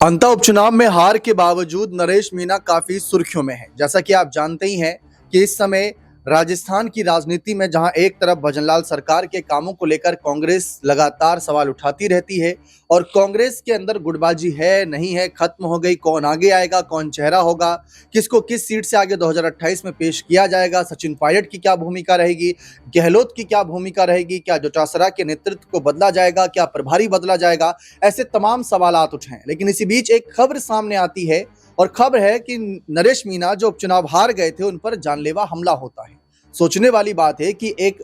अंता उपचुनाव में हार के बावजूद नरेश मीणा काफी सुर्खियों में हैं। जैसा कि आप जानते ही हैं कि इस समय राजस्थान की राजनीति में जहां एक तरफ भजनलाल सरकार के कामों को लेकर कांग्रेस लगातार सवाल उठाती रहती है और कांग्रेस के अंदर गुटबाजी है नहीं है, खत्म हो गई, कौन आगे आएगा, कौन चेहरा होगा, किसको किस सीट से आगे 2028 में पेश किया जाएगा, सचिन पायलट की क्या भूमिका रहेगी, गहलोत की क्या भूमिका रहेगी, क्या डोटासरा के नेतृत्व को बदला जाएगा, क्या प्रभारी बदला जाएगा, ऐसे तमाम सवालात उठे हैं। लेकिन इसी बीच एक खबर सामने आती है और खबर है कि नरेश मीणा जो उपचुनाव हार गए थे उन पर जानलेवा हमला होता है। सोचने वाली बात है कि एक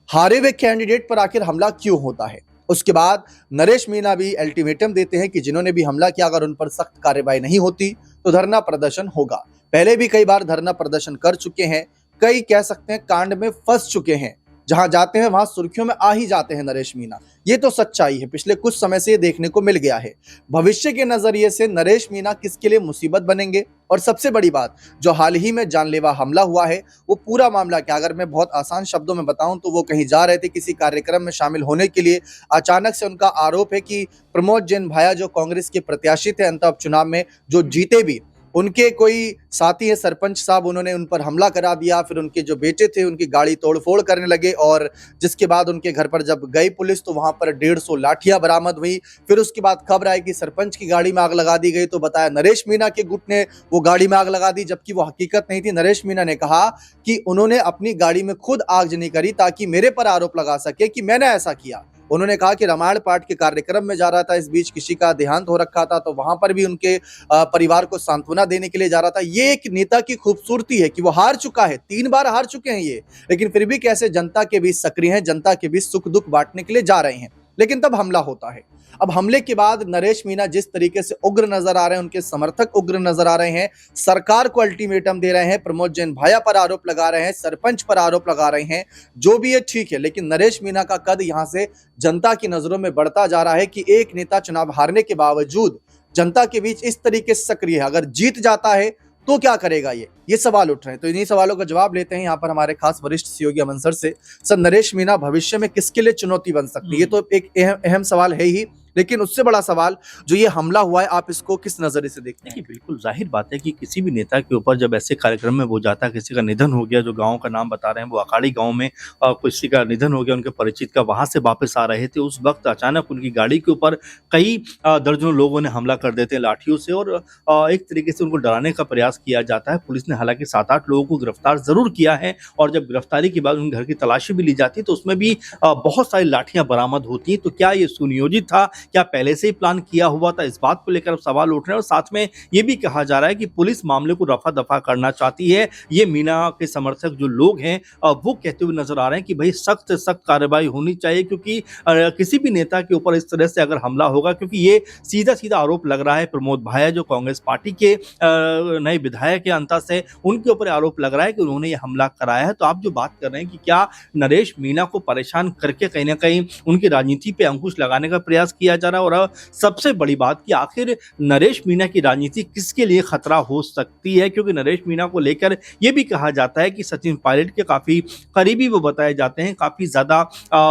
हारे हुए कैंडिडेट पर आखिर हमला क्यों होता है। उसके बाद नरेश मीणा भी अल्टीमेटम देते हैं कि जिन्होंने भी हमला किया अगर उन पर सख्त कार्रवाई नहीं होती तो धरना प्रदर्शन होगा। पहले भी कई बार धरना प्रदर्शन कर चुके हैं, कई कह सकते हैं कांड में फंस चुके हैं, जहां जाते हैं वहां सुर्खियों में आ ही जाते हैं नरेश मीणा। ये तो सच्चाई है, पिछले कुछ समय से ये देखने को मिल गया है। भविष्य के नजरिए से नरेश मीणा किसके लिए मुसीबत बनेंगे, और सबसे बड़ी बात जो हाल ही में जानलेवा हमला हुआ है वो पूरा मामला क्या, अगर मैं बहुत आसान शब्दों में बताऊं तो वो कहीं जा रहे थे किसी कार्यक्रम में शामिल होने के लिए, अचानक से उनका आरोप है कि प्रमोद जैन भाया जो कांग्रेस के प्रत्याशी थे अंत उपचुनाव में, जो जीते भी, उनके कोई साथी है सरपंच साहब, उन्होंने उन पर हमला करा दिया। फिर उनके जो बेटे थे उनकी गाड़ी तोड़फोड़ करने लगे और जिसके बाद उनके घर पर जब गई पुलिस तो वहां पर 150 लाठियां बरामद हुई। फिर उसके बाद खबर आई कि सरपंच की गाड़ी में आग लगा दी गई, तो बताया नरेश मीणा के गुट ने वो गाड़ी में आग लगा दी, जबकि वो हकीकत नहीं थी। नरेश मीणा ने कहा कि उन्होंने अपनी गाड़ी में खुद आगजनी करी ताकि मेरे पर आरोप लगा सके कि मैंने ऐसा किया। उन्होंने कहा कि रामायण पाठ के कार्यक्रम में जा रहा था, इस बीच किसी का देहांत हो रखा था तो वहां पर भी उनके परिवार को सांत्वना देने के लिए जा रहा था। ये एक नेता की खूबसूरती है कि वो हार चुका है, 3 बार हार चुके हैं ये, लेकिन फिर भी कैसे जनता के बीच सक्रिय हैं, जनता के बीच सुख दुख बांटने के लिए जा रहे हैं। लेकिन तब हमला होता है। अब हमले के बाद नरेश मीणा जिस तरीके से उग्र नजर आ रहे हैं, उनके समर्थक उग्र नजर आ रहे हैं, सरकार को अल्टीमेटम दे रहे हैं, प्रमोद जैन भाया पर आरोप लगा रहे हैं, सरपंच पर आरोप लगा रहे हैं, जो भी है ठीक है, लेकिन नरेश मीणा का कद यहां से जनता की नजरों में बढ़ता जा रहा है कि एक नेता चुनाव हारने के बावजूद जनता के बीच इस तरीके से सक्रिय है। अगर जीत जाता है तो क्या करेगा, ये सवाल उठ रहे हैं। तो इन्हीं सवालों का जवाब लेते हैं यहाँ पर हमारे खास वरिष्ठ सहयोगी अमन सर से। सर, नरेश मीणा भविष्य में किसके लिए चुनौती बन सकती है? ये तो एक अहम सवाल है ही, लेकिन उससे बड़ा सवाल जो ये हमला हुआ है, आप इसको किस नजरिए से देखते हैं? देखिए, बिल्कुल जाहिर बात है कि किसी भी नेता के ऊपर जब ऐसे कार्यक्रम में वो जाता है, किसी का निधन हो गया, जो गांव का नाम बता रहे हैं वो अखाड़ी गांव में किसी का निधन हो गया, उनके परिचित का, वहां से वापस आ रहे थे, उस वक्त अचानक उनकी गाड़ी के ऊपर कई दर्जनों लोगों ने हमला कर देते हैं लाठियों से और एक तरीके से उनको डराने का प्रयास किया जाता है। पुलिस ने हालांकि 7-8 लोगों को गिरफ्तार जरूर किया है और जब गिरफ्तारी के बाद उन घर की तलाशी भी ली जाती है तो उसमें भी बहुत सारी लाठियां बरामद होती हैं। तो क्या ये सुनियोजित था, क्या पहले से ही प्लान किया हुआ था? इस बात को लेकर अब सवाल उठ रहे हैं और साथ में ये भी कहा जा रहा है कि पुलिस मामले को रफा दफा करना चाहती है। ये मीणा के समर्थक जो लोग हैं वो कहते हुए नजर आ रहे हैं कि भाई सख्त सख्त कार्रवाई होनी चाहिए, क्योंकि किसी भी नेता के ऊपर इस तरह से अगर हमला होगा, क्योंकि ये सीधा सीधा आरोप लग रहा है प्रमोद भाया जो कांग्रेस पार्टी के नए विधायक के अंता से, उनके ऊपर आरोप लग रहा है कि उन्होंने ये हमला कराया है। तो आप जो बात कर रहे हैं कि क्या नरेश मीणा को परेशान करके कहीं ना कहीं उनकी राजनीति पे अंकुश लगाने का प्रयास किया जा रहा है, और सबसे बड़ी बात कि आखिर नरेश मीणा की राजनीति किसके लिए खतरा हो सकती है, क्योंकि नरेश मीणा को लेकर यह भी कहा जाता है कि सचिन पायलट के काफी करीबी वो बताए जाते हैं, काफी ज्यादा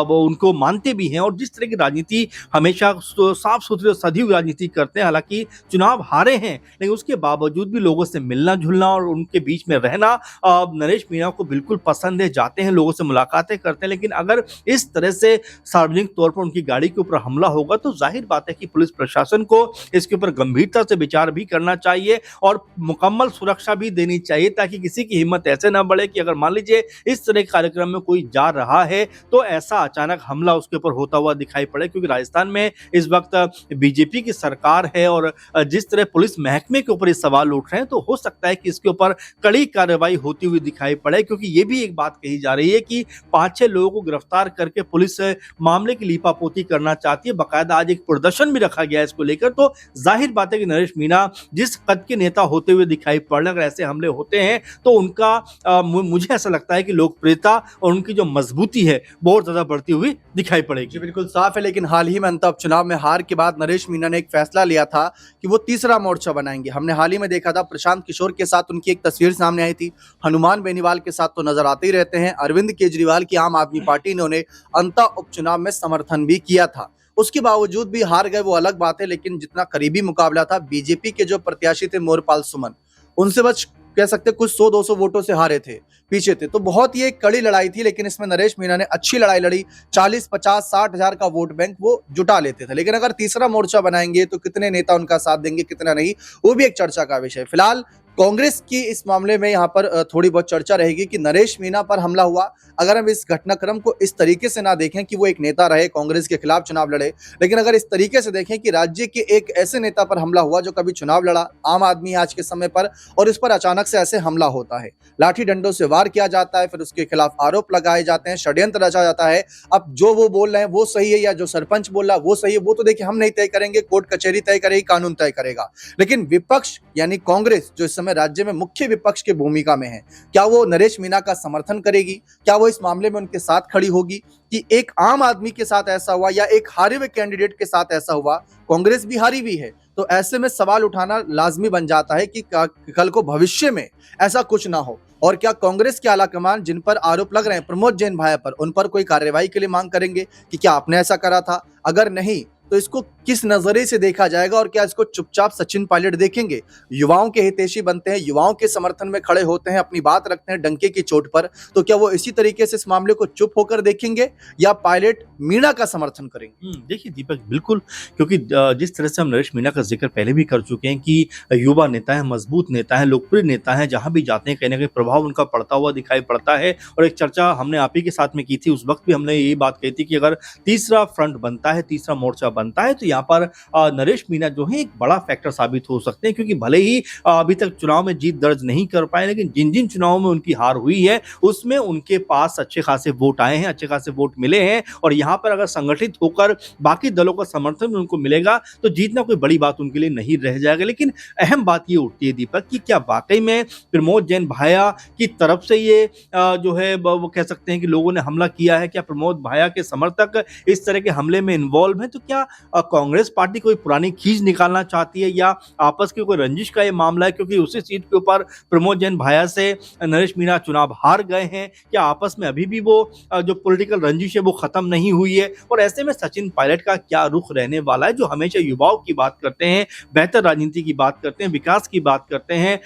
वो उनको मानते भी हैं और जिस तरह की राजनीति हमेशा साफ सुथरी और सधी हुई राजनीति करते हैं। हालांकि चुनाव हारे हैं लेकिन उसके बावजूद भी लोगों से मिलना जुलना और उनके बीच में रहना नरेश मीणा को बिल्कुल पसंद है, जाते हैं, लोगों से मुलाकातें करते हैं। लेकिन अगर इस तरह से सार्वजनिक तौर पर उनकी गाड़ी के ऊपर हमला होगा तो जाहिर बात है कि पुलिस प्रशासन को इसके ऊपर गंभीरता से विचार भी करना चाहिए और मुकम्मल सुरक्षा भी देनी चाहिए, ताकि किसी की हिम्मत ऐसे ना बढ़े कि अगर मान लीजिए इस तरह के कार्यक्रम में कोई जा रहा है तो ऐसा अचानक हमला उसके ऊपर होता हुआ दिखाई पड़े। क्योंकि राजस्थान में इस वक्त बीजेपी की सरकार है और जिस तरह पुलिस महकमे के ऊपर ये सवाल उठ रहे हैं तो हो सकता है कि इसके ऊपर कड़ी कार्रवाई होती हुई दिखाई पड़े, क्योंकि ये भी एक बात कही जा रही है कि 5-6 लोगों को गिरफ्तार करके पुलिस मामले की लीपापोती करना चाहती है। बाकायदा आज एक प्रदर्शन भी रखा गया इसको लेकर। तो जाहिर बात है कि नरेश मीणा जिस कद के नेता होते हुए दिखाई पड़ रहे हैं, अगर ऐसे हमले होते हैं तो उनका मुझे ऐसा लगता है कि लोकप्रियता और उनकी जो मजबूती है बहुत ज्यादा बढ़ती हुई दिखाई पड़ेगी। जी बिल्कुल साफ है, लेकिन हाल ही में अंत उपचुनाव में हार के बाद नरेश मीणा ने एक फैसला लिया था कि वो तीसरा मोर्चा बनाएंगे। हमने हाल ही में देखा था प्रशांत किशोर के साथ उनकी एक तस्वीर सामने आई थी, हनुमान बेनीवाल के साथ तो नजर आते ही रहते हैं, अरविंद केजरीवाल की आम आदमी पार्टी ने उन्हें अंता उपचुनाव में समर्थन भी किया था। उसके बावजूद भी हार गए वो अलग बात है, लेकिन जितना करीबी मुकाबला था बीजेपी के जो प्रत्याशी थे मोरपाल सुमन, उनसे बस कह सकते कुछ 100-200 वोटों से हारे थे, पीछे थे। तो बहुत ही एक कड़ी लड़ाई थी, लेकिन इसमें नरेश मीणा ने अच्छी लड़ाई लड़ी। 40, 50, 60 हजार का वोट बैंक वो जुटा लेते थे। लेकिन अगर तीसरा मोर्चा बनाएंगे तो कितने नेता उनका साथ देंगे, कितना नहीं, वो भी एक चर्चा का विषय है। फिलहाल कांग्रेस की इस मामले में यहाँ पर थोड़ी बहुत चर्चा रहेगी कि नरेश मीणा पर हमला हुआ। अगर हम इस घटनाक्रम को इस तरीके से ना देखें कि वो एक नेता रहे, कांग्रेस के खिलाफ चुनाव लड़े, लेकिन अगर इस तरीके से देखें कि राज्य के एक ऐसे नेता पर हमला हुआ जो कभी चुनाव लड़ा, आम आदमी है आज के समय पर, और इस पर अचानक से ऐसे हमला होता है, लाठी डंडों से वार किया जाता है, फिर उसके खिलाफ आरोप लगाए जाते हैं, षड्यंत्र रचा जाता है। अब जो वो बोल रहे हैं वो सही है या जो सरपंच बोल रहा है वो सही है, वो तो देखिए हम नहीं तय करेंगे, कोर्ट कचहरी तय करेगी, कानून तय करेगा। लेकिन विपक्ष यानी कांग्रेस जो इस समय राज्य में मुख्य विपक्ष की भूमिका में है, क्या वो नरेश मीणा का समर्थन करेगी? क्या वो इस मामले में उनके साथ खड़ी होगी कि एक आम आदमी के साथ ऐसा हुआ या एक हारे हुए कैंडिडेट के साथ ऐसा हुआ? कांग्रेस भी हारी हुई है, तो ऐसे में सवाल उठाना लाजमी बन जाता है कि कल को भविष्य में ऐसा कुछ ना हो। और क्या कांग्रेस के आलाकमान जिन पर आरोप लग रहे हैं प्रमोद जैन भाया पर, उन पर कोई कार्रवाई के लिए मांग करेंगे कि क्या आपने ऐसा करा था? अगर नहीं तो इसको किस नजरिए से देखा जाएगा और क्या इसको चुपचाप सचिन पायलट देखेंगे? युवाओं के हितैषी बनते हैं, युवाओं के समर्थन में खड़े होते हैं, अपनी बात रखते हैं डंके की चोट पर, तो क्या वो इसी तरीके से इस मामले को चुप होकर देखेंगे या पायलट मीणा का समर्थन करेंगे? देखिए दीपक, बिल्कुल, क्योंकि जिस तरह से हम नरेश मीणा का जिक्र पहले भी कर चुके हैं कि युवा नेता है, मजबूत नेता है, लोकप्रिय नेता है, जहां भी जाते हैं कहीं ना कहीं प्रभाव उनका पड़ता हुआ दिखाई पड़ता है। और एक चर्चा हमने आप ही के साथ में की थी, उस वक्त भी हमने यही बात कही थी कि अगर तीसरा फ्रंट बनता है, तीसरा मोर्चा बनता है, तो यहाँ पर नरेश मीणा जो है एक बड़ा फैक्टर साबित हो सकते हैं। क्योंकि भले ही अभी तक चुनाव में जीत दर्ज नहीं कर पाए, लेकिन जिन जिन चुनावों में उनकी हार हुई है उसमें उनके पास अच्छे खासे वोट आए हैं, अच्छे खासे वोट मिले हैं। और यहाँ पर अगर संगठित होकर बाकी दलों का समर्थन उनको मिलेगा तो जीतना कोई बड़ी बात उनके लिए नहीं रह जाएगा। लेकिन अहम बात ये उठती है दीपक कि क्या वाकई में प्रमोद जैन भाया की तरफ से ये जो है वो कह सकते हैं कि लोगों ने हमला किया है? क्या प्रमोद भाया के समर्थक इस तरह के हमले में इन्वॉल्व हैं? तो क्या कांग्रेस पार्टी कोई पुरानी खींच निकालना चाहती है या आपस की कोई रंजिश का ये मामला है? क्योंकि उसी सीट के ऊपर प्रमोद जैन भाया से नरेश मीणा चुनाव हार गए हैं। क्या आपस में अभी भी वो जो पॉलिटिकल रंजिश है वो खत्म नहीं हुई है? और ऐसे में सचिन पायलट का क्या रुख रहने वाला है, जो हमेशा युवाओं की बात करते हैं, बेहतर राजनीति की बात करते हैं, विकास की बात करते हैं,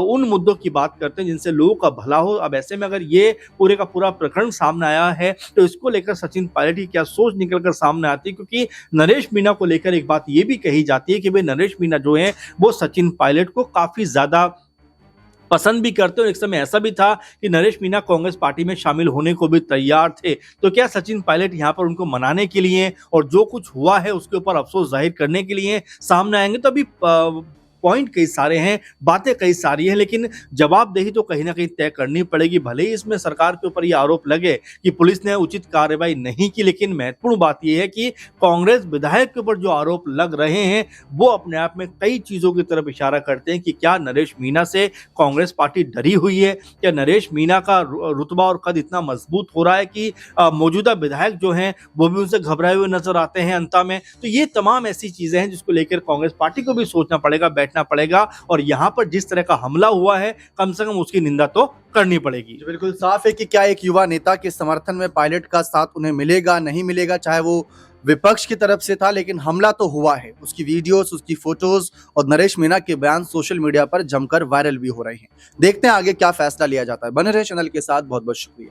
उन मुद्दों की बात करते हैं जिनसे लोगों का भला हो। अब ऐसे में अगर ये पूरे का पूरा प्रकरण सामने आया है तो इसको लेकर सचिन पायलट की क्या सोच निकलकर सामने आती है? क्योंकि नरेश मीणा को लेकर एक बात ये भी कही जाती है कि भाई नरेश मीणा जो है वो सचिन पायलट को काफी ज्यादा पसंद भी करते हैं। और एक समय ऐसा भी था कि नरेश मीणा कांग्रेस पार्टी में शामिल होने को भी तैयार थे। तो क्या सचिन पायलट यहाँ पर उनको मनाने के लिए और जो कुछ हुआ है उसके ऊपर अफसोस जाहिर करने के लिए सामने आएंगे? तो अभी पॉइंट कई सारे हैं, बातें कई सारी हैं, लेकिन जवाबदेही तो कहीं ना कहीं तय करनी पड़ेगी। भले ही इसमें सरकार के ऊपर ये आरोप लगे कि पुलिस ने उचित कार्रवाई नहीं की, लेकिन महत्वपूर्ण बात यह है कि कांग्रेस विधायक के ऊपर जो आरोप लग रहे हैं वो अपने आप में कई चीजों की तरफ इशारा करते हैं कि क्या नरेश मीणा से कांग्रेस पार्टी डरी हुई है? क्या नरेश मीणा का रुतबा और कद इतना मजबूत हो रहा है कि मौजूदा विधायक जो हैं वो भी उनसे घबराए हुए नजर आते हैं अंत में? तो ये तमाम ऐसी चीजें हैं जिसको लेकर कांग्रेस पार्टी को भी सोचना पड़ेगा, बैठना पड़ेगा। और यहां पर जिस तरह का हमला हुआ है कम से कम उसकी निंदा तो करनी पड़ेगी। बिल्कुल साफ है कि क्या एक युवा नेता के समर्थन में पायलट का साथ उन्हें मिलेगा, नहीं मिलेगा, चाहे वो विपक्ष की तरफ से था, लेकिन हमला तो हुआ है। उसकी वीडियोस, उसकी फोटोज और नरेश मीणा के बयान सोशल मीडिया पर जमकर वायरल भी हो रहे हैं। देखते हैं आगे क्या फैसला लिया जाता है। बने रहे चैनल के साथ, बहुत बहुत शुक्रिया।